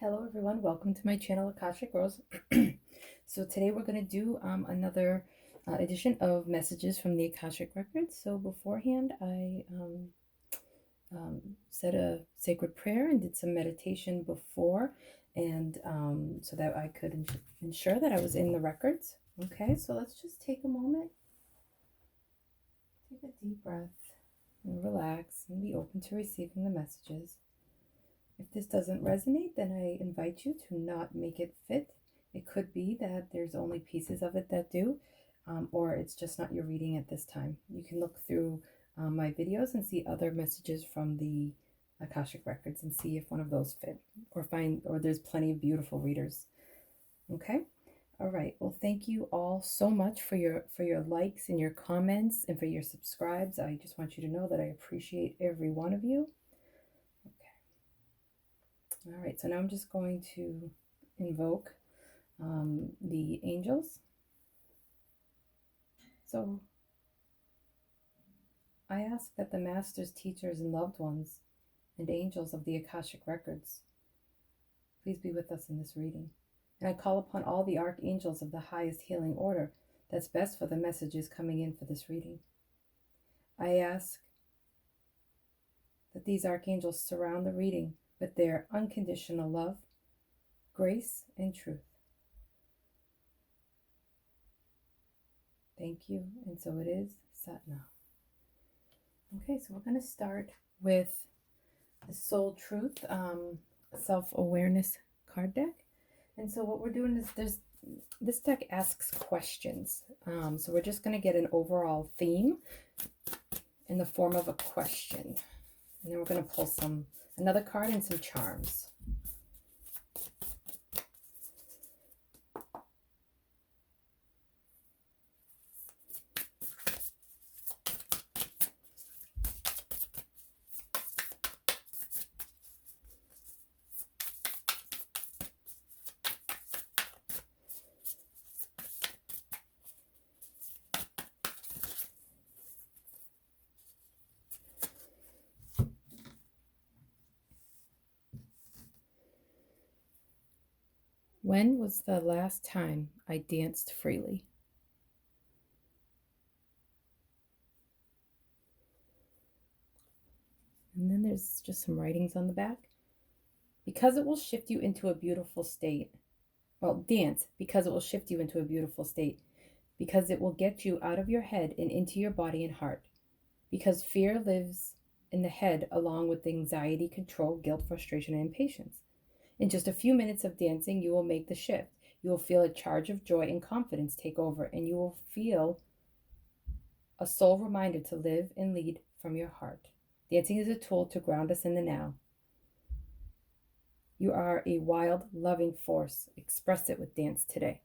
Hello everyone, welcome to my channel Akashic Rose. So today we're going to do another edition of messages from the Akashic Records. So beforehand I said a sacred prayer and did some meditation before, and so that I could ensure that I was in the records. Okay, so let's just take a moment, take a deep breath and relax and be open to receiving the messages. If this doesn't resonate, then I invite you to not make it fit. It could be that there's only pieces of it that do, or it's just not your reading at this time. You can look through my videos and see other messages from the Akashic Records and see if one of those fit, or there's plenty of beautiful readers. Okay? All right. Well, thank you all so much for your likes and your comments and for your subscribes. I just want you to know that I appreciate every one of you. All right, so now I'm just going to invoke the angels. So I ask that the masters, teachers, and loved ones and angels of the Akashic Records please be with us in this reading. And I call upon all the archangels of the highest healing order that's best for the messages coming in for this reading. I ask that these archangels surround the reading with their unconditional love, grace, and truth. Thank you, and so it is, Satnam. Okay, so we're going to start with the Soul Truth Self-Awareness card deck. And so what we're doing is this deck asks questions. So we're just going to get an overall theme in the form of a question. And then we're going to pull another card and some charms. When was the last time I danced freely? And then there's just some writings on the back. Because it will shift you into a beautiful state. Well, dance, because it will shift you into a beautiful state. Because it will get you out of your head and into your body and heart. Because fear lives in the head along with anxiety, control, guilt, frustration, and impatience. In just a few minutes of dancing, you will make the shift. You will feel a charge of joy and confidence take over, and you will feel a soul reminder to live and lead from your heart. Dancing is a tool to ground us in the now. You are a wild, loving force. Express it with dance today.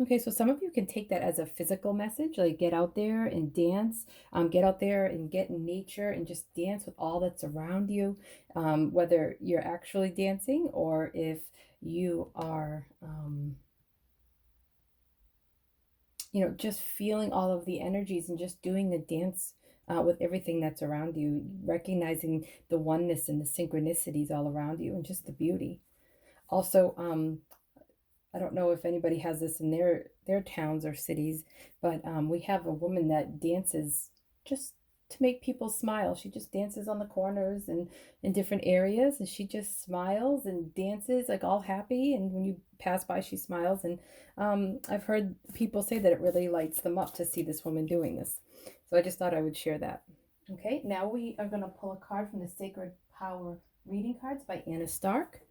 Okay, so some of you can take that as a physical message, like get out there and dance, get out there and get in nature and just dance with all that's around you, whether you're actually dancing or if you are, just feeling all of the energies and just doing the dance with everything that's around you, recognizing the oneness and the synchronicities all around you and just the beauty. Also, I don't know if anybody has this in their towns or cities, but we have a woman that dances just to make people smile. She just dances on the corners and in different areas, and she just smiles and dances like all happy. And when you pass by, she smiles. And I've heard people say that it really lights them up to see this woman doing this. So I just thought I would share that. Okay, now we are going to pull a card from the Sacred Power Reading Cards by Anna Stark.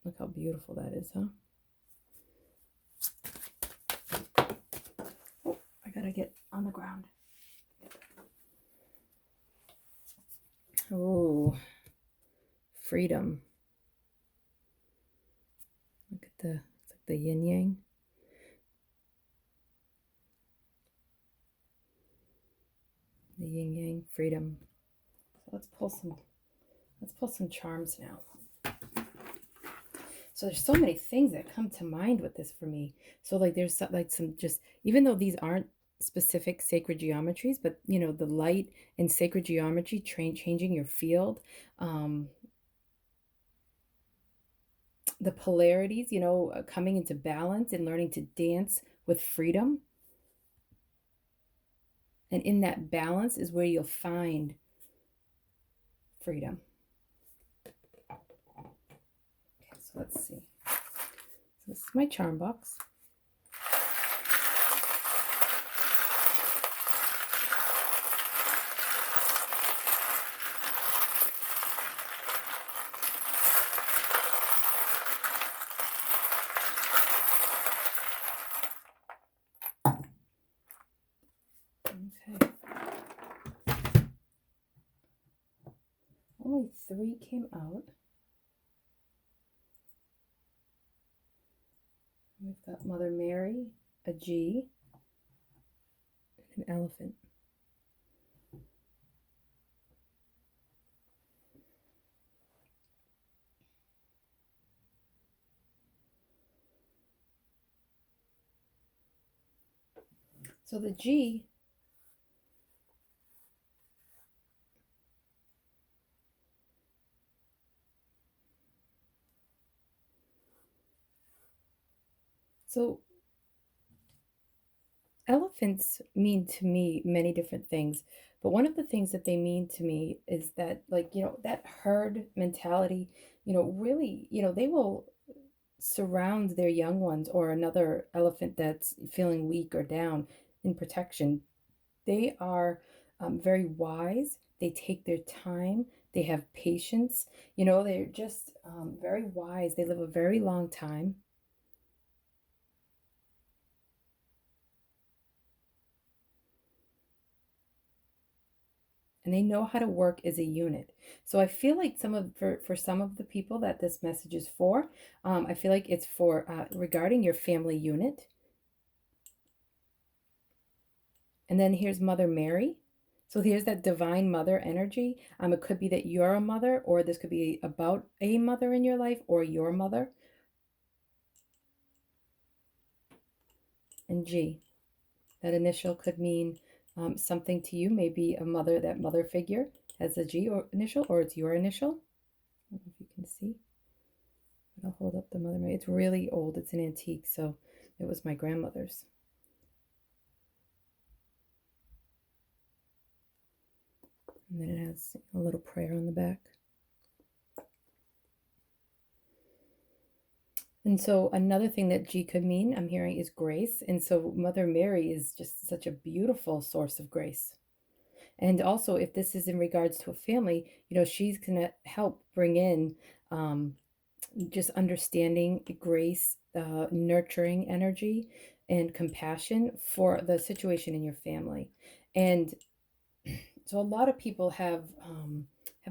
Look how beautiful that is, huh? Oh, I gotta get on the ground. Oh, freedom. Look at it's like the yin yang. The yin yang, freedom. So let's pull some charms now. So there's so many things that come to mind with this for me. So like there's some just, even though these aren't specific sacred geometries, but the light and sacred geometry changing your field, the polarities, coming into balance and learning to dance with freedom. And in that balance is where you'll find freedom. Okay, so let's see. So this is my charm box. Okay. Only 3 came out. We've got Mother Mary, a G, and an elephant. So the G so elephants mean to me many different things, but one of the things that they mean to me is that, like, that herd mentality, really, they will surround their young ones or another elephant that's feeling weak or down in protection. They are very wise. They take their time. They have patience. They're just very wise. They live a very long time. And they know how to work as a unit. So I feel like for some of the people that this message is for, I feel like it's for regarding your family unit. And then here's Mother Mary. So here's that divine mother energy. It could be that you're a mother, or this could be about a mother in your life or your mother. And G, that initial could mean something to you. Maybe a mother, that mother figure has a G or initial, or it's your initial. I don't know if you can see. I'll hold up the Mother Mary. It's really old. It's an antique, so it was my grandmother's. And then it has a little prayer on the back. And so another thing that G could mean, I'm hearing, is grace. And so Mother Mary is just such a beautiful source of grace. And also, if this is in regards to a family, she's going to help bring in just understanding, grace, nurturing energy, and compassion for the situation in your family. And so a lot of people have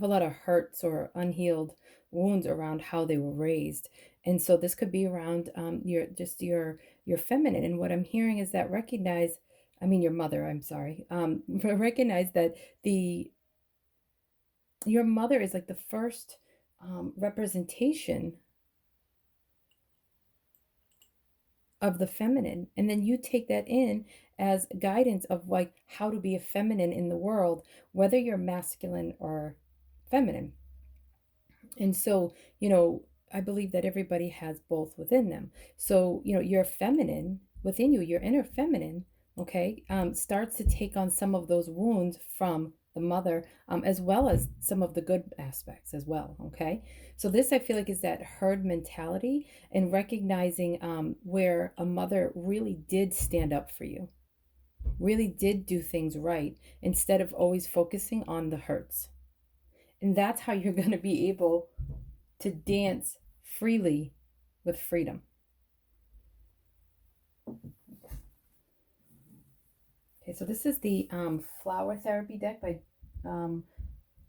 a lot of hurts or unhealed wounds around how they were raised, and so this could be around your feminine. And what I'm hearing is that your mother. I'm sorry. Recognize that your mother is like the first representation of the feminine, and then you take that in as guidance of like how to be a feminine in the world, whether you're masculine or feminine. And so, I believe that everybody has both within them. So, your feminine within you, your inner feminine, okay, starts to take on some of those wounds from the mother, as well as some of the good aspects as well. Okay. So, this I feel like is that herd mentality, and recognizing where a mother really did stand up for you, really did do things right, instead of always focusing on the hurts. And that's how you're going to be able to dance freely with freedom. Okay, so this is the Flower Therapy deck by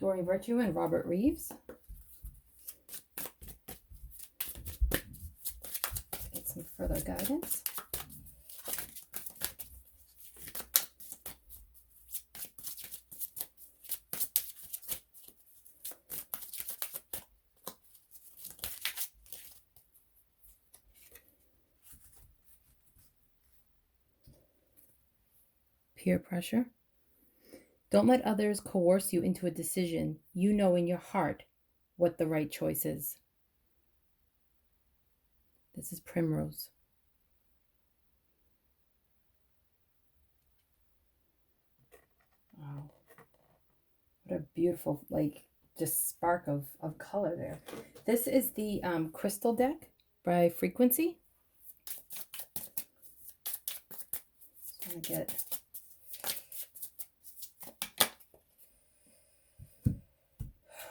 Doreen Virtue and Robert Reeves. Get some further guidance. Peer pressure. Don't let others coerce you into a decision. You know in your heart what the right choice is. This is primrose. Wow. What a beautiful, like, just spark of color there. This is the crystal deck by Frequency. Just want to get.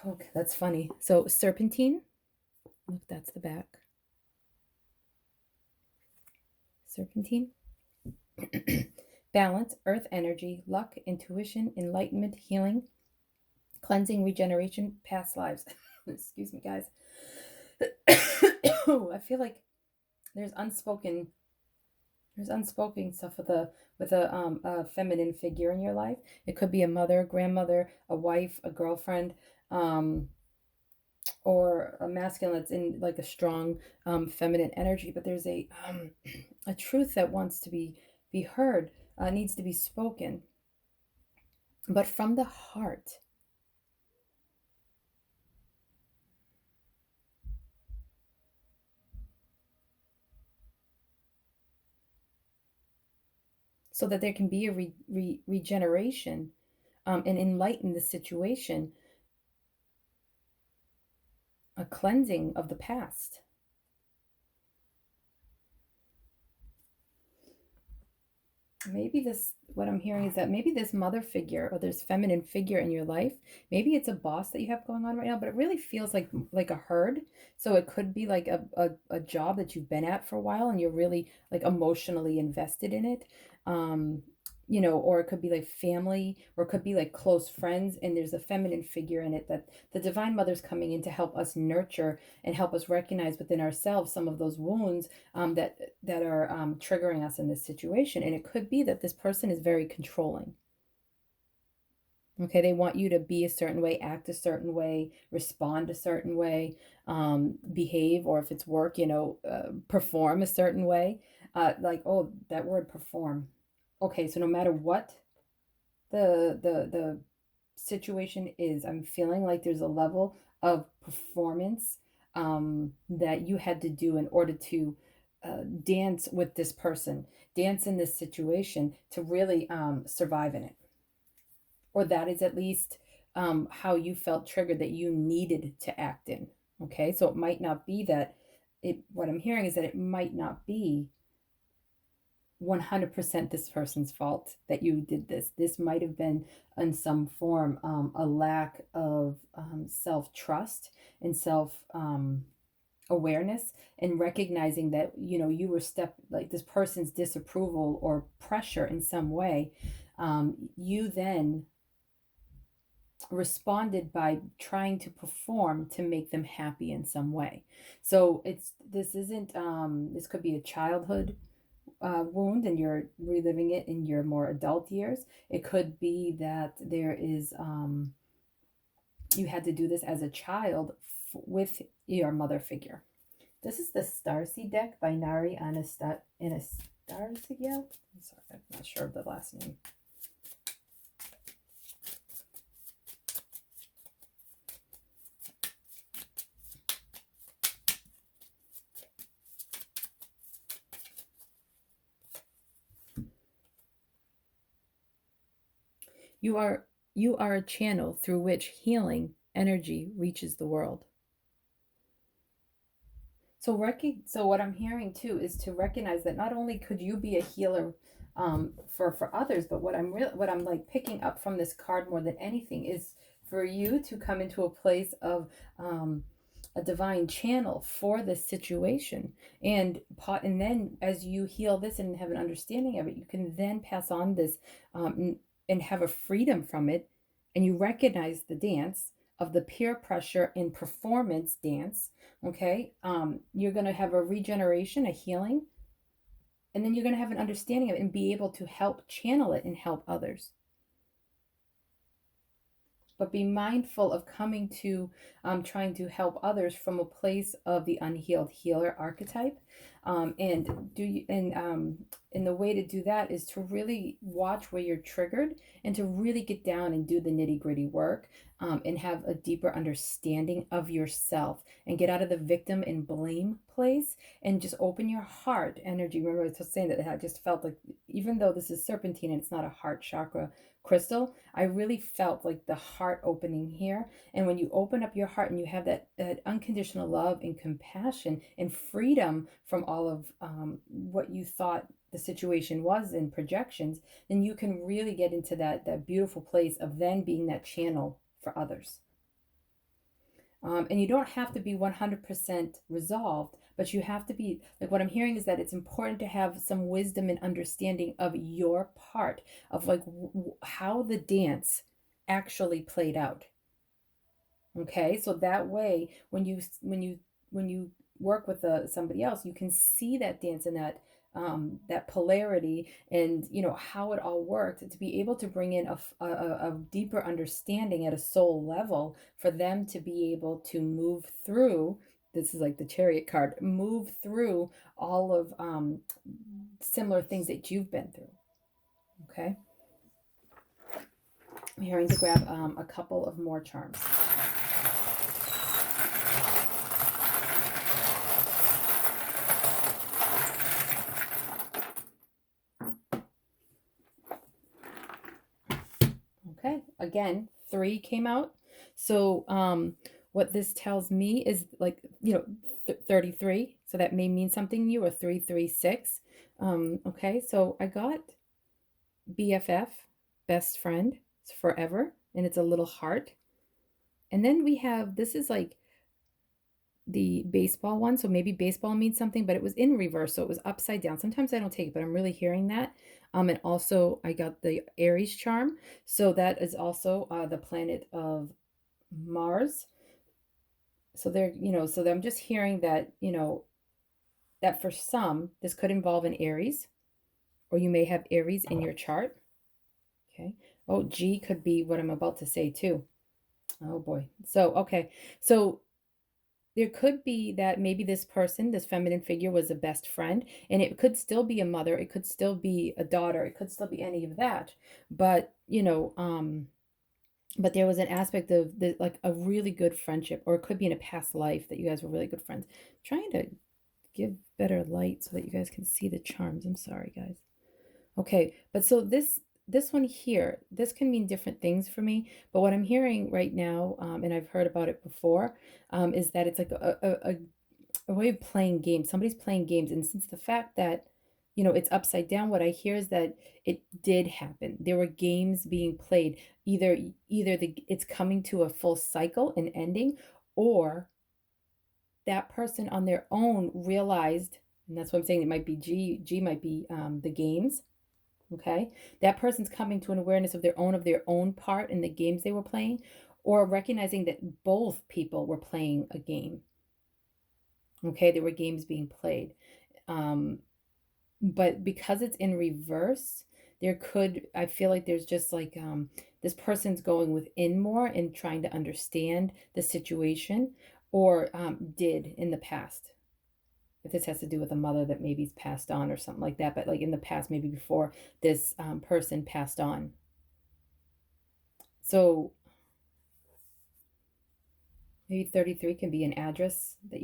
Okay, that's funny. So serpentine. Look, that's the back. Serpentine. Balance, earth energy, luck, intuition, enlightenment, healing, cleansing, regeneration, past lives. Excuse me, guys. I feel like there's unspoken stuff with a feminine figure in your life. It could be a mother, grandmother, a wife, a girlfriend, um, or a masculine that's in like a strong feminine energy. But there's a truth that wants to be heard, needs to be spoken, but from the heart. So that there can be a regeneration, and enlighten the situation, a cleansing of the past. Maybe this, what I'm hearing is that maybe this mother figure or this feminine figure in your life, maybe it's a boss that you have going on right now, but it really feels like a herd. So it could be like a job that you've been at for a while and you're really like emotionally invested in it. um or it could be like family, or it could be like close friends, and there's a feminine figure in it, that the divine mother's coming in to help us nurture and help us recognize within ourselves some of those wounds, that are triggering us in this situation. And it could be that this person is very controlling. Okay, they want you to be a certain way, act a certain way, respond a certain way, behave, or if it's work, perform a certain way. Like, oh, that word perform. Okay, so no matter what the situation is, I'm feeling like there's a level of performance that you had to do in order to dance with this person, dance in this situation to really survive in it. Or that is at least how you felt triggered, that you needed to act in. Okay, so it might not be that what I'm hearing is that it might not be 100% this person's fault that you did this. This might have been in some form a lack of self trust and self awareness, and recognizing that you were like this person's disapproval or pressure in some way. You then responded by trying to perform to make them happy in some way. So this isn't this could be a childhood wound and you're reliving it in your more adult years. It could be that there is you had to do this as a child with your mother figure. This is the Starseed deck by Nari Anastarsigil. I'm sorry, I'm not sure of the last name. You are a channel through which healing energy reaches the world. So what I'm hearing too is to recognize that not only could you be a healer for others, but what I'm like picking up from this card more than anything is for you to come into a place of a divine channel for this situation, and then as you heal this and have an understanding of it, you can then pass on this, and have a freedom from it, and you recognize the dance of the peer pressure and performance dance. Okay, you're going to have a regeneration, a healing, and then you're going to have an understanding of it and be able to help channel it and help others. But be mindful of coming to trying to help others from a place of the unhealed healer archetype. And the way to do that is to really watch where you're triggered and to really get down and do the nitty gritty work, and have a deeper understanding of yourself and get out of the victim and blame place and just open your heart energy. Remember, I was saying that I just felt like, even though this is serpentine and it's not a heart chakra crystal, I really felt like the heart opening here. And when you open up your heart and you have that unconditional love and compassion and freedom from all of what you thought the situation was in projections, then you can really get into that beautiful place of then being that channel for others. And you don't have to be 100% resolved, but you have to be, like, what I'm hearing is that it's important to have some wisdom and understanding of your part, of like how the dance actually played out. Okay, so that way, when you work with somebody else, you can see that dance and that polarity, and how it all worked, to be able to bring in a deeper understanding at a soul level for them to be able to move through. This is like the Chariot card, move through all of similar things that you've been through. Okay, I'm hearing to grab a couple of more charms. Okay, again, 3 came out. So what this tells me is, like, 33. So that may mean something to you, or 336. Okay, so I got BFF, best friend, it's forever, and it's a little heart. And then we have, this is like the baseball one. So maybe baseball means something, but it was in reverse. So it was upside down. Sometimes I don't take it, but I'm really hearing that. And also I got the Aries charm. So that is also the planet of Mars. So so I'm just hearing that, that for some, this could involve an Aries, or you may have Aries in your chart. Okay. Oh, G could be what I'm about to say too. Oh boy. So, okay. So there could be that maybe this person, this feminine figure, was a best friend, and it could still be a mother, it could still be a daughter, it could still be any of that. But, but there was an aspect of like a really good friendship, or it could be in a past life that you guys were really good friends. I'm trying to give better light so that you guys can see the charms. I'm sorry, guys. Okay, but so this one here, this can mean different things for me. But what I'm hearing right now, and I've heard about it before, is that it's like a way of playing games. Somebody's playing games, and since the fact that it's upside down, what I hear is that it did happen. There were games being played. Either it's coming to a full cycle and ending, or that person on their own realized, and that's what I'm saying. It might be G might be the games. Okay, that person's coming to an awareness of their own part in the games they were playing, or recognizing that both people were playing a game. Okay, there were games being played, but because it's in reverse, I feel like there's just like this person's going within more and trying to understand the situation, or did in the past. If this has to do with a mother that maybe's passed on or something like that, but like in the past, maybe before this person passed on. So maybe 33 can be an address that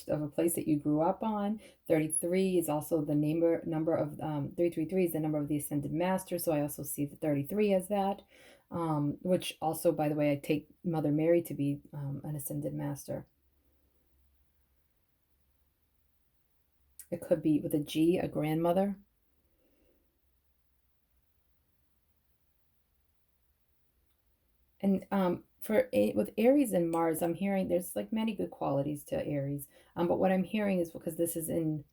of a place that you grew up on. 33 is also the number of 333 is the number of the ascended master. So I also see the 33 as that, which also, by the way, I take Mother Mary to be an ascended master. It could be with a G, a grandmother. And with Aries and Mars, I'm hearing there's like many good qualities to Aries. But what I'm hearing is, because this is in,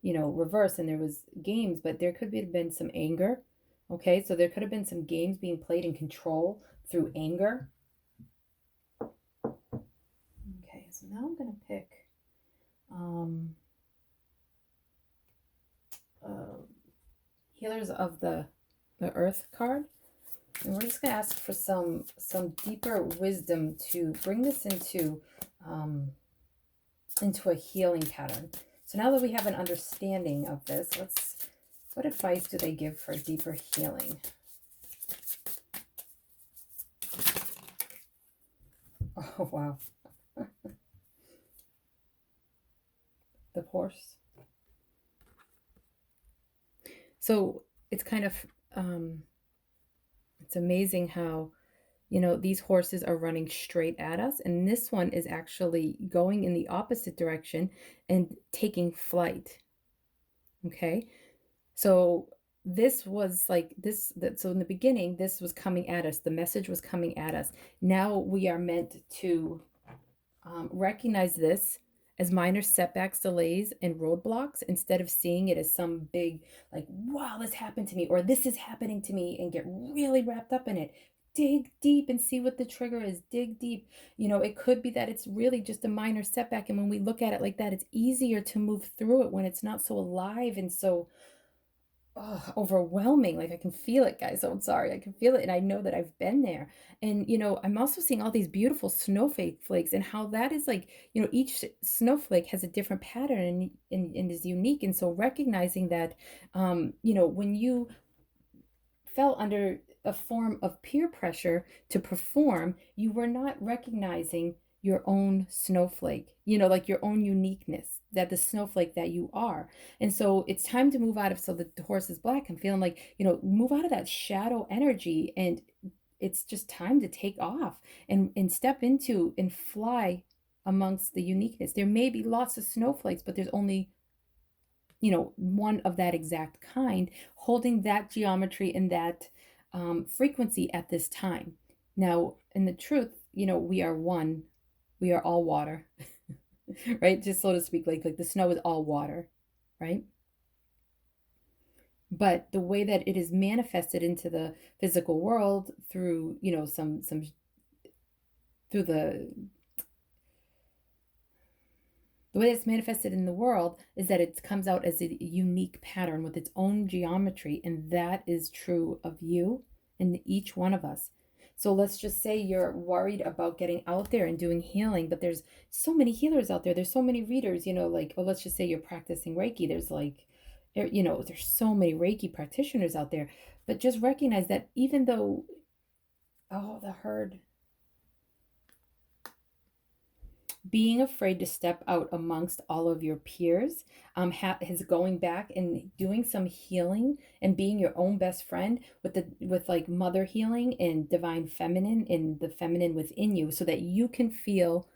reverse, and there was games, but there could have been some anger. Okay, so there could have been some games being played in control through anger. Okay, so now I'm gonna pick Healers of the Earth card. And we're just going to ask for some deeper wisdom to bring this into a healing pattern. So now that we have an understanding of this, what advice do they give for deeper healing? Oh, wow. The horse. So it's kind of, um, it's amazing how, these horses are running straight at us. And this one is actually going in the opposite direction and taking flight. Okay. So this was like this that so in the beginning this was coming at us, the message was coming at us. Now we are meant to recognize this as minor setbacks, delays, and roadblocks instead of seeing it as some big, like, wow, this happened to me, or this is happening to me, and get really wrapped up in it. Dig deep and see what the trigger is. Dig deep. It could be that it's really just a minor setback. And when we look at it like that, it's easier to move through it when it's not so alive and so overwhelming. Like I can feel it, guys. So I'm sorry. I can feel it. And I know that I've been there. And, I'm also seeing all these beautiful snowflake flakes and how that is like, each snowflake has a different pattern and is unique. And so recognizing that, when you fell under a form of peer pressure to perform, you were not recognizing your own snowflake, like your own uniqueness, that the snowflake that you are. And so it's time to move out of, so the horse is black. I'm feeling like, move out of that shadow energy. And it's just time to take off and step into and fly amongst the uniqueness. There may be lots of snowflakes, but there's only one of that exact kind, holding that geometry and that frequency at this time. Now, in the truth, we are one, we are all water, right? Just so to speak, like the snow is all water, right? But the way that it is manifested into the physical world through, some through the way it's manifested in the world is that it comes out as a unique pattern with its own geometry, and that is true of you and each one of us. So let's just say you're worried about getting out there and doing healing, but there's so many healers out there. There's so many readers, like, oh, let's just say you're practicing Reiki. There's like, there's so many Reiki practitioners out there. But just recognize that even though, oh, the herd, being afraid to step out amongst all of your peers, is going back and doing some healing and being your own best friend with like mother healing and divine feminine and the feminine within you, so that you can feel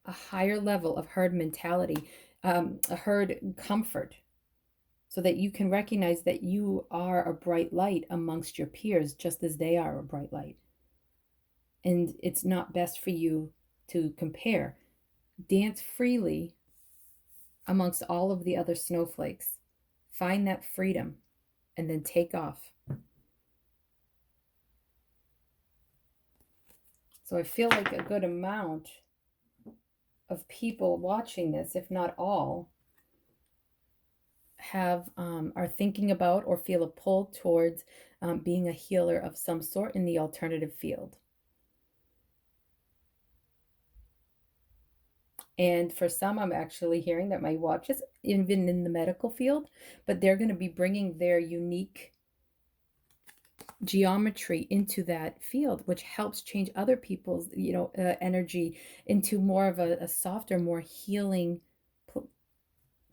a higher level of herd mentality, a herd comfort, so that you can recognize that you are a bright light amongst your peers just as they are a bright light. And it's not best for you to compare. Dance freely amongst all of the other snowflakes. Find that freedom and then take off. So I feel like a good amount of people watching this, if not all, are thinking about or feel a pull towards being a healer of some sort in the alternative field. And for some, I'm actually hearing that my watch is even in the medical field, but they're going to be bringing their unique geometry into that field, which helps change other people's, energy into more of a softer, more healing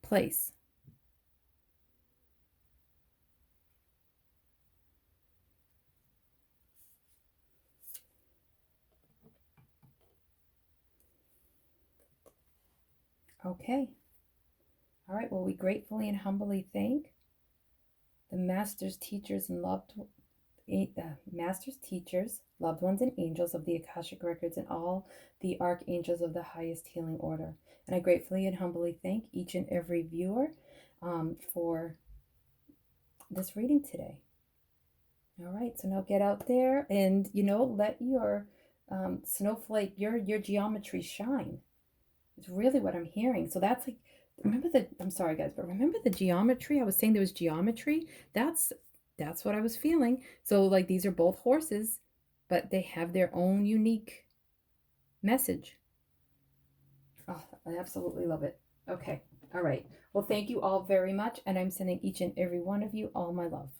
place. Okay. All right. Well, we gratefully and humbly thank the masters, teachers, and loved ones, and angels of the Akashic records, and all the archangels of the highest healing order. And I gratefully and humbly thank each and every viewer for this reading today. All right, so now get out there and let your snowflake, your geometry shine. It's really what I'm hearing. So that's like, I'm sorry guys, but remember the geometry? I was saying there was geometry. That's what I was feeling. So like these are both horses, but they have their own unique message. Oh, I absolutely love it. Okay. All right. Well, thank you all very much. And I'm sending each and every one of you all my love.